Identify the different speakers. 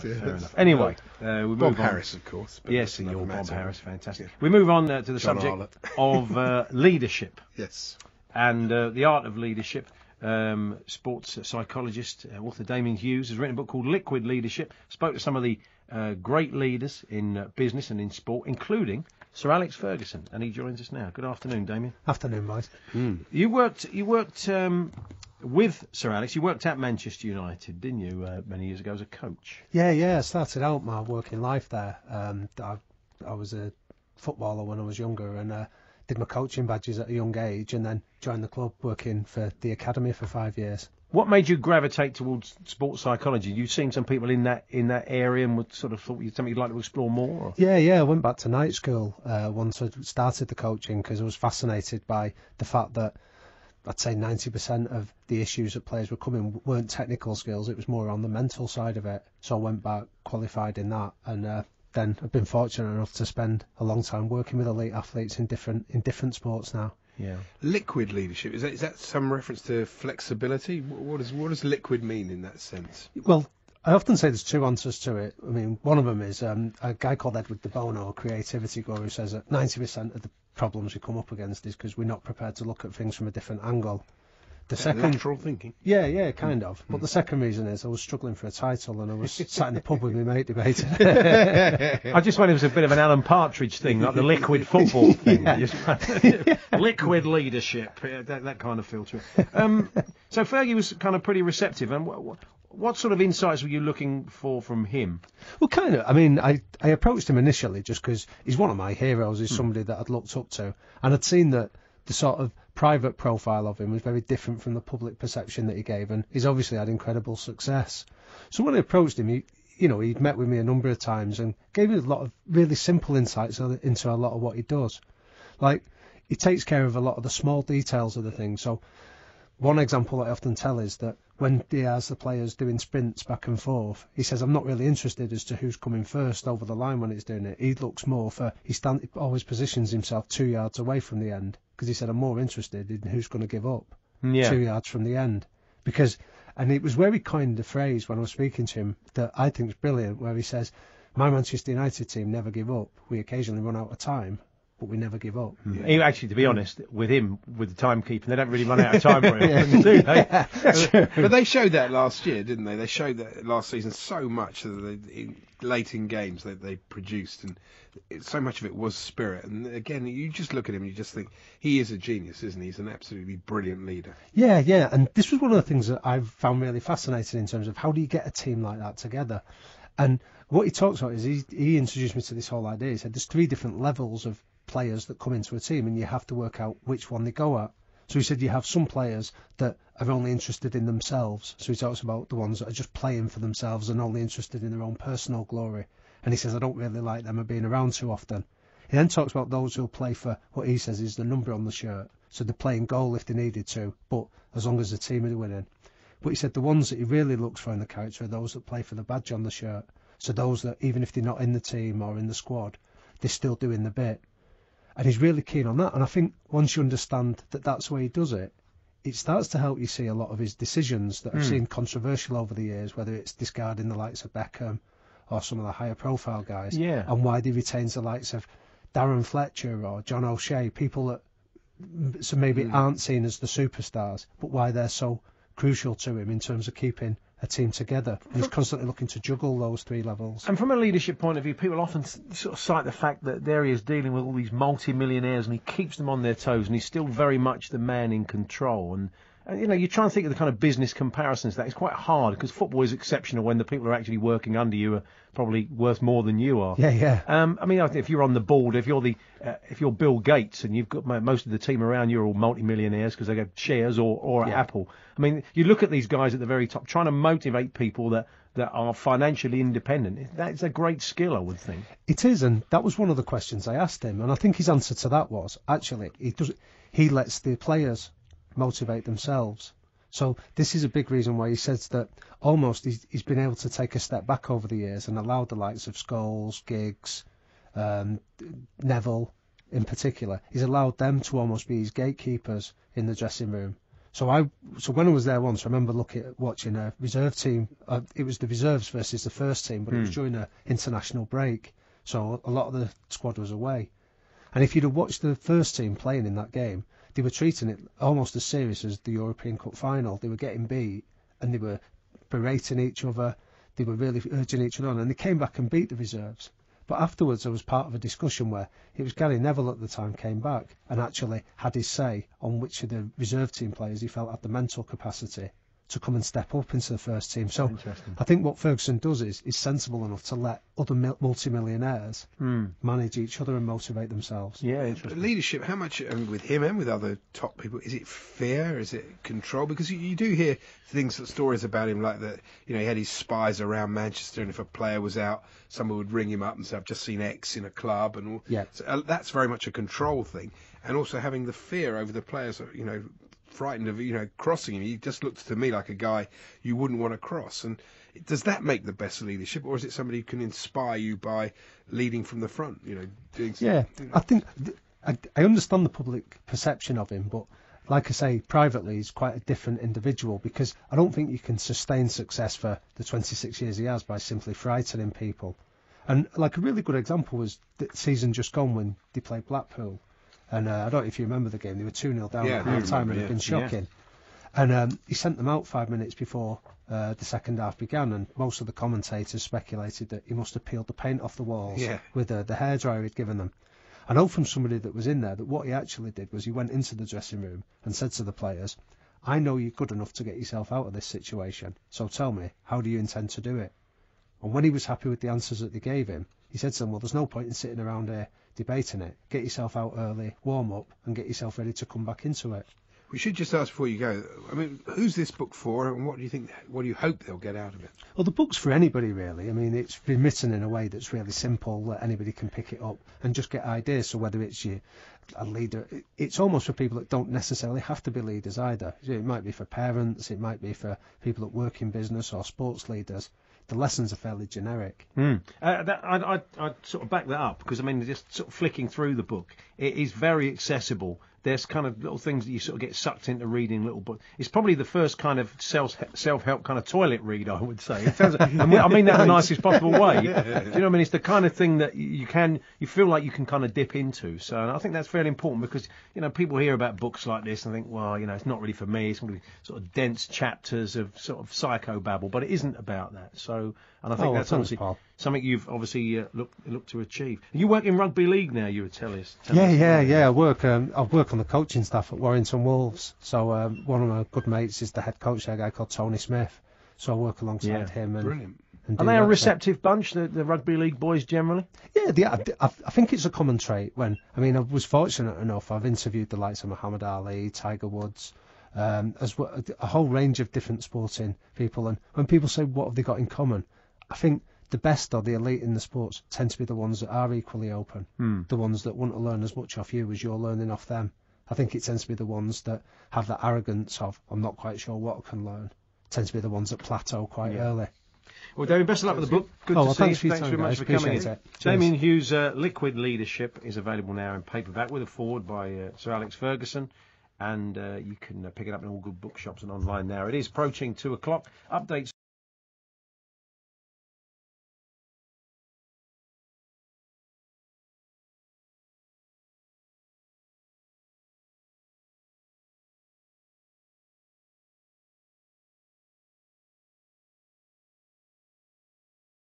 Speaker 1: Right, fair enough. Anyway, we move
Speaker 2: Bob
Speaker 1: on.
Speaker 2: Harris, of course. but
Speaker 1: Yes,
Speaker 2: that's
Speaker 1: you're
Speaker 2: another
Speaker 1: Bob
Speaker 2: matter.
Speaker 1: Harris, fantastic.
Speaker 2: Yeah.
Speaker 1: We move on to the
Speaker 2: John
Speaker 1: subject
Speaker 2: Arlott.
Speaker 1: of leadership
Speaker 2: Yes.
Speaker 1: and the art of leadership. Sports psychologist, author Damian Hughes has written a book called Liquid Leadership. Spoke to some of the great leaders in business and in sport, including Sir Alex Ferguson, and he joins us now. Good afternoon, Damian.
Speaker 3: Afternoon, boys.
Speaker 1: You worked with Sir Alex. You worked at Manchester United, didn't you, many years ago as a coach?
Speaker 3: Yeah. I started out my working life there. I was a footballer when I was younger and did my coaching badges at a young age and then joined the club working for the academy for 5 years.
Speaker 1: What made you gravitate towards sports psychology? You've seen some people in that area and would sort of thought something you'd like to explore more? Or?
Speaker 3: Yeah. I went back to night school once I started the coaching because I was fascinated by the fact that I'd say 90% of the issues that players were coming weren't technical skills. It was more on the mental side of it. So I went back, qualified in that, and then I've been fortunate enough to spend a long time working with elite athletes in different sports now.
Speaker 1: Yeah.
Speaker 2: Liquid leadership, is that some reference to flexibility? What does liquid mean in that sense?
Speaker 3: Well, I often say there's two answers to it. I mean, one of them is a guy called Edward de Bono, a creativity guru, who says that 90% of the problems we come up against is because we're not prepared to look at things from a different angle. The second,
Speaker 2: lateral thinking.
Speaker 3: Yeah, kind of. But the second reason is I was struggling for a title and I was sat in the pub with my mate debating.
Speaker 1: I just wonder if it was a bit of an Alan Partridge thing, like the liquid football thing. Liquid leadership, that kind of feel to it. So Fergie was kind of pretty receptive. And what sort of insights were you looking for from him?
Speaker 3: Well, kind of. I mean, I approached him initially just because he's one of my heroes. He's somebody that I'd looked up to. And I'd seen that the sort of private profile of him was very different from the public perception that he gave, and he's obviously had incredible success. So when I approached him, he'd met with me a number of times and gave me a lot of really simple insights into a lot of what he does. Like, he takes care of a lot of the small details of the thing. So one example that I often tell is that when he has the players doing sprints back and forth, he says, I'm not really interested as to who's coming first over the line when it's doing it. He looks more for, he always positions himself 2 yards away from the end, because he said, I'm more interested in who's going to give up 2 yards from the end. And it was where he coined the phrase when I was speaking to him that I think is brilliant, where he says, my Manchester United team never give up. We occasionally run out of time, but we never give up.
Speaker 1: Yeah. Actually, to be honest, with him, with the timekeeping, they don't really run out of time very often, do they?
Speaker 2: But they showed that last year, didn't they? They showed that last season so much late in games that they produced, and so much of it was spirit. And again, you just look at him and you just think, he is a genius, isn't he? He's an absolutely brilliant leader.
Speaker 3: Yeah, and this was one of the things that I've found really fascinating in terms of how do you get a team like that together. And what he talks about is he introduced me to this whole idea. He said there's 3 different levels of players that come into a team and you have to work out which one they go at. So he said you have some players that are only interested in themselves. So he talks about the ones that are just playing for themselves and only interested in their own personal glory. And he says, I don't really like them being around too often. He then talks about those who'll play for what he says is the number on the shirt. So they're playing goal if they needed to, but as long as the team are winning. But he said the ones that he really looks for in the character are those that play for the badge on the shirt. So those that, even if they're not in the team or in the squad, they're still doing the bit. And he's really keen on that. And I think once you understand that that's the way he does it, it starts to help you see a lot of his decisions that I've seen controversial over the years, whether it's discarding the likes of Beckham or some of the higher profile guys, and why he retains the likes of Darren Fletcher or John O'Shea, people that so maybe aren't seen as the superstars, but why they're so crucial to him in terms of keeping a team together. And he's constantly looking to juggle those 3 levels.
Speaker 1: And from a leadership point of view, people often sort of cite the fact that there he is dealing with all these multi-millionaires and he keeps them on their toes and he's still very much the man in control. And you try and think of the kind of business comparisons. That it's quite hard because football is exceptional when the people who are actually working under you are probably worth more than you are.
Speaker 3: Yeah.
Speaker 1: I mean, if you're on the board, if you're Bill Gates and you've got most of the team around you are all multi-millionaires because they get shares or Apple. I mean, you look at these guys at the very top trying to motivate people that are financially independent. That's a great skill, I would think.
Speaker 3: It is, and that was one of the questions I asked him, and I think his answer to that was actually he lets the players motivate themselves. So this is a big reason why he says that almost he's been able to take a step back over the years and allowed the likes of Scholes, Giggs, Neville in particular. He's allowed them to almost be his gatekeepers in the dressing room. So when I was there once, I remember watching a reserve team. It was the reserves versus the first team, but it was during an international break, so a lot of the squad was away. And if you'd have watched the first team playing in that game, they were treating it almost as serious as the European Cup final. They were getting beat, and they were berating each other. They were really urging each other on, and they came back and beat the reserves. But afterwards, I was part of a discussion where it was Gary Neville at the time came back and actually had his say on which of the reserve team players he felt had the mental capacity to come and step up into the first team. So I think what Ferguson does is sensible enough to let other multimillionaires manage each other and motivate themselves.
Speaker 1: Yeah, interesting.
Speaker 2: Leadership, how much, with him and with other top people, is it fear? Is it control? Because you do hear stories about him like that, he had his spies around Manchester, and if a player was out, someone would ring him up and say, I've just seen X in a club, and all.
Speaker 3: Yeah.
Speaker 2: So, that's very much a control thing. And also having the fear over the players, frightened of crossing him. He just looks to me like a guy you wouldn't want to cross. And does that make the best leadership, or is it somebody who can inspire you by leading from the front? Doing something,
Speaker 3: I think I understand the public perception of him, but like I say, privately he's quite a different individual, because I don't think you can sustain success for the 26 years he has by simply frightening people. And like a really good example was the season just gone when they played Blackpool. And I don't know if you remember the game. They were 2-0 down at half time, and it had been shocking. Yeah. And he sent them out 5 minutes before the second half began, and most of the commentators speculated that he must have peeled the paint off the walls with the hairdryer he'd given them. I know from somebody that was in there that what he actually did was he went into the dressing room and said to the players, I know you're good enough to get yourself out of this situation, so tell me, how do you intend to do it? And when he was happy with the answers that they gave him, he said to them, well, there's no point in sitting around here debating it. Get yourself out early, warm up, and get yourself ready to come back into it.
Speaker 2: We should just ask before you go, who's this book for, and what do you hope they'll get out of it?
Speaker 3: Well, the book's for anybody, really. It's been written in a way that's really simple, that anybody can pick it up and just get ideas. So whether it's a leader, it's almost for people that don't necessarily have to be leaders either. It might be for parents, it might be for people that work in business or sports leaders. The lessons are fairly generic.
Speaker 1: I'd sort of back that up, because just sort of flicking through the book, it is very accessible. There's kind of little things that you sort of get sucked into reading little books. It's probably the first kind of self-help kind of toilet read, I would say. It sounds I mean that in the nicest possible way. Do you know what I mean? It's the kind of thing that you feel like you can kind of dip into. So I think that's fairly important, because people hear about books like this and think, well, it's not really for me. It's going to be sort of dense chapters of sort of psychobabble, but it isn't about that. So, and I think that's obviously something you've obviously looked to achieve. You work in rugby league now, you would tell us.
Speaker 3: I work on the coaching staff at Warrington Wolves. So one of my good mates is the head coach there, a guy called Tony Smith. So I work alongside him.
Speaker 2: Brilliant.
Speaker 1: Are they a receptive bunch, the rugby league boys generally?
Speaker 3: Yeah, I think it's a common trait. I was fortunate enough, I've interviewed the likes of Muhammad Ali, Tiger Woods, as well, a whole range of different sporting people. And when people say what have they got in common, I think the best or the elite in the sports tend to be the ones that are equally open, the ones that want to learn as much off you as you're learning off them. I think it tends to be the ones that have that arrogance of, I'm not quite sure what I can learn. It tends to be the ones that plateau quite early.
Speaker 1: Well, David, best of luck with the book. Good to see you. Thanks very much for coming in. Damian Hughes' Liquid Leadership is available now in paperback with a foreword by Sir Alex Ferguson. And you can pick it up in all good bookshops and online now. It is approaching 2 o'clock. Updates